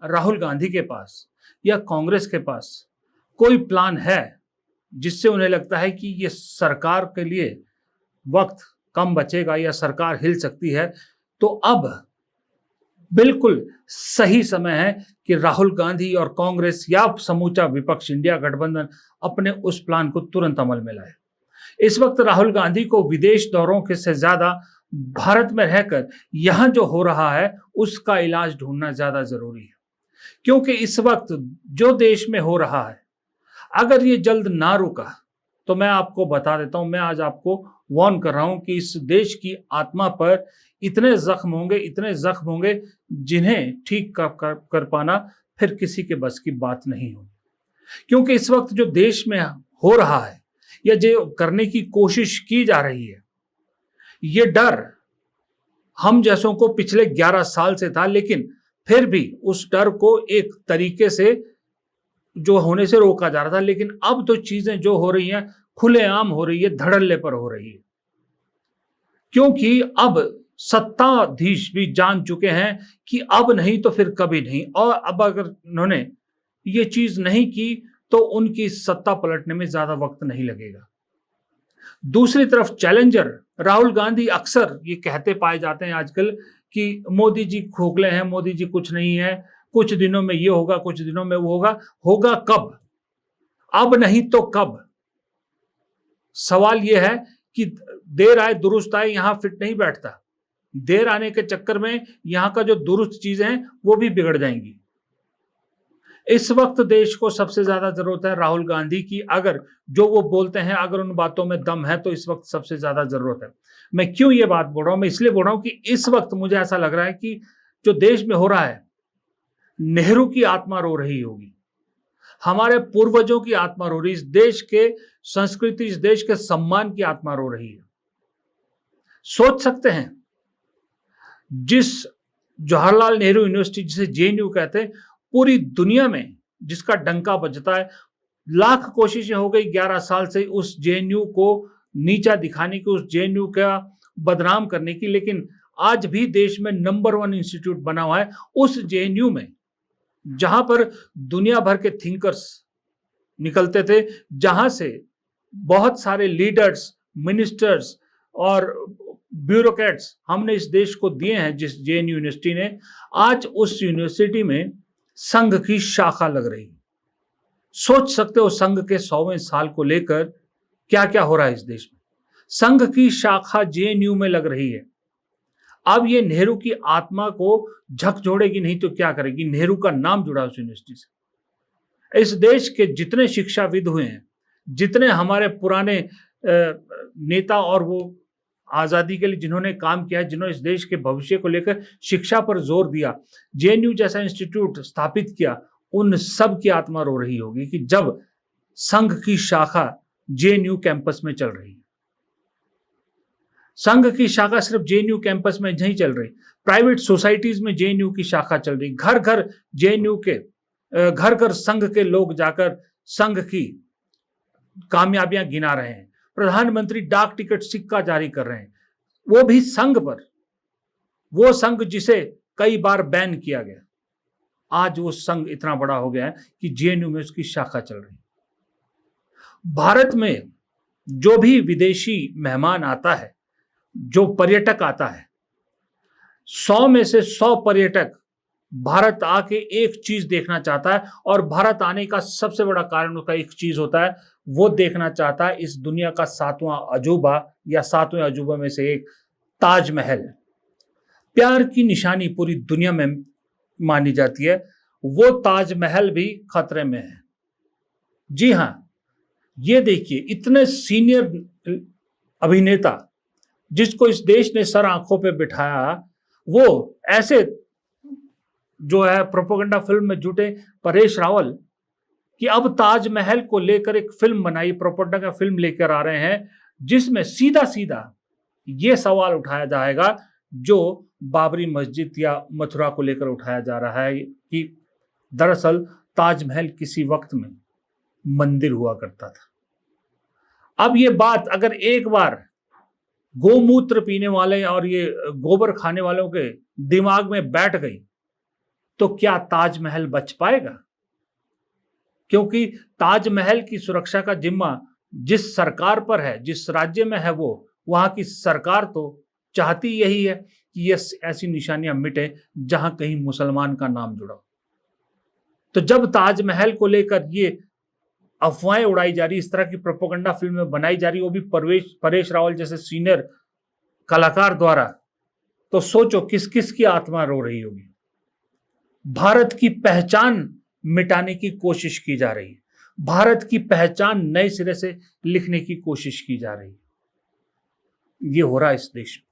राहुल गांधी के पास या कांग्रेस के पास कोई प्लान है जिससे उन्हें लगता है कि ये सरकार के लिए वक्त कम बचेगा या सरकार हिल सकती है, तो अब बिल्कुल सही समय है कि राहुल गांधी और कांग्रेस या समूचा विपक्ष इंडिया गठबंधन अपने उस प्लान को तुरंत अमल में लाए। इस वक्त राहुल गांधी को विदेश दौरों के से ज्यादा भारत में रहकर यहां जो हो रहा है उसका इलाज ढूंढना ज्यादा जरूरी है, क्योंकि इस वक्त जो देश में हो रहा है अगर ये जल्द ना रुका तो मैं आपको बता देता हूं, मैं आज आपको वार्न कर रहा हूं कि इस देश की आत्मा पर इतने जख्म होंगे जिन्हें ठीक कर पाना फिर किसी के बस की बात नहीं हो। क्योंकि इस वक्त जो देश में हो रहा है या जो करने की कोशिश की जा रही है, ये डर हम जैसों को पिछले 11 साल से था, लेकिन फिर भी उस डर को एक तरीके से जो होने से रोका जा रहा था, लेकिन अब तो चीजें जो हो रही हैं खुलेआम हो रही है, धड़ल्ले पर हो रही है, क्योंकि अब सत्ताधीश भी जान चुके हैं कि अब नहीं तो फिर कभी नहीं, और अब अगर उन्होंने ये चीज नहीं की तो उनकी सत्ता पलटने में ज्यादा वक्त नहीं लगेगा। दूसरी तरफ चैलेंजर राहुल गांधी अक्सर ये कहते पाए जाते हैं आजकल कि मोदी जी खोखले हैं, मोदी जी कुछ नहीं है, कुछ दिनों में ये होगा, कुछ दिनों में वो होगा। होगा कब? अब नहीं तो कब? सवाल यह है कि देर आए दुरुस्त आए यहां फिट नहीं बैठता। देर आने के चक्कर में यहां का जो दुरुस्त चीजें हैं वो भी बिगड़ जाएंगी। इस वक्त देश को सबसे ज्यादा जरूरत है राहुल गांधी की। अगर जो वो बोलते हैं अगर उन बातों में दम है तो इस वक्त सबसे ज्यादा जरूरत है। मैं क्यों ये बात बोल रहा हूं? मैं इसलिए बोल रहा हूं कि इस वक्त मुझे ऐसा लग रहा है कि जो देश में हो रहा है, नेहरू की आत्मा रो रही होगी, हमारे पूर्वजों की आत्मा रो रही है, इस देश के संस्कृति, इस देश के सम्मान की आत्मा रो रही है। सोच सकते हैं जिस जवाहरलाल नेहरू यूनिवर्सिटी, जिसे जेएनयू कहते हैं, पूरी दुनिया में जिसका डंका बजता है, लाख कोशिशें हो गई 11 साल से उस जेएनयू को नीचा दिखाने की, उस जेएनयू का बदनाम करने की, लेकिन आज भी देश में नंबर 1 इंस्टीट्यूट बना हुआ है उस जेएनयू में, जहां पर दुनिया भर के थिंकर्स निकलते थे, जहां से बहुत सारे लीडर्स, मिनिस्टर्स और ब्यूरोक्रेट्स हमने इस देश को दिए हैं, जिस जेएनयू यूनिवर्सिटी ने। आज उस यूनिवर्सिटी में संघ की शाखा लग रही है। सोच सकते हो संघ के 100वें साल को लेकर क्या क्या हो रहा है इस देश में। संघ की शाखा जेएनयू में लग रही है। अब ये नेहरू की आत्मा को झकझोड़ेगी नहीं तो क्या करेगी? नेहरू का नाम जुड़ा उस यूनिवर्सिटी से। इस देश के जितने शिक्षाविद हुए हैं, जितने हमारे पुराने नेता और वो आजादी के लिए जिन्होंने काम किया, जिन्होंने इस देश के भविष्य को लेकर शिक्षा पर जोर दिया, जेएनयू जैसा इंस्टीट्यूट स्थापित किया, उन सब की आत्मा रो रही होगी कि जब संघ की शाखा जेएनयू कैंपस में चल रही है। संघ की शाखा सिर्फ जेएनयू कैंपस में नहीं चल रही, प्राइवेट सोसाइटीज में जेएनयू की शाखा चल रही। घर घर जेएनयू के, घर घर संघ के लोग जाकर संघ की कामयाबियां गिना रहे हैं। प्रधानमंत्री डाक टिकट सिक्का जारी कर रहे हैं, वो भी संघ पर, वो संघ जिसे कई बार बैन किया गया। आज वो संघ इतना बड़ा हो गया है कि जेएनयू में उसकी शाखा चल रही है। भारत में जो भी विदेशी मेहमान आता है, जो पर्यटक आता है, 100 में से 100 पर्यटक भारत आके एक चीज देखना चाहता है, और भारत आने का सबसे बड़ा कारण उसका एक चीज होता है, वो देखना चाहता है इस दुनिया का 7वां अजूबा या 7वें अजूबा में से एक, ताजमहल। प्यार की निशानी पूरी दुनिया में मानी जाती है, वो ताजमहल भी खतरे में है। जी हां, ये देखिए, इतने सीनियर अभिनेता जिसको इस देश ने सर आंखों पे बिठाया, वो ऐसे जो है प्रोपेगेंडा फिल्म में जुटे परेश रावल कि अब ताजमहल को लेकर एक फिल्म बनाई, प्रोपेगेंडा फिल्म लेकर आ रहे हैं, जिसमें सीधा सीधा ये सवाल उठाया जाएगा जो बाबरी मस्जिद या मथुरा को लेकर उठाया जा रहा है कि दरअसल ताजमहल किसी वक्त में मंदिर हुआ करता था। अब ये बात अगर एक बार गोमूत्र पीने वाले और ये गोबर खाने वालों के दिमाग में बैठ गई तो क्या ताजमहल बच पाएगा? क्योंकि ताजमहल की सुरक्षा का जिम्मा जिस सरकार पर है, जिस राज्य में है वो, वहां की सरकार तो चाहती यही है कि ये ऐसी निशानियां मिटे जहां कहीं मुसलमान का नाम जुड़ा हो। तो जब ताजमहल को लेकर ये अफवाहें उड़ाई जा रही, इस तरह की प्रोपेगेंडा फिल्में बनाई जा रही, वो भी परेश रावल जैसे सीनियर कलाकार द्वारा, तो सोचो किस किस की आत्मा रो रही होगी। भारत की पहचान मिटाने की कोशिश की जा रही है, भारत की पहचान नए सिरे से लिखने की कोशिश की जा रही है। ये हो रहा है इस देश में।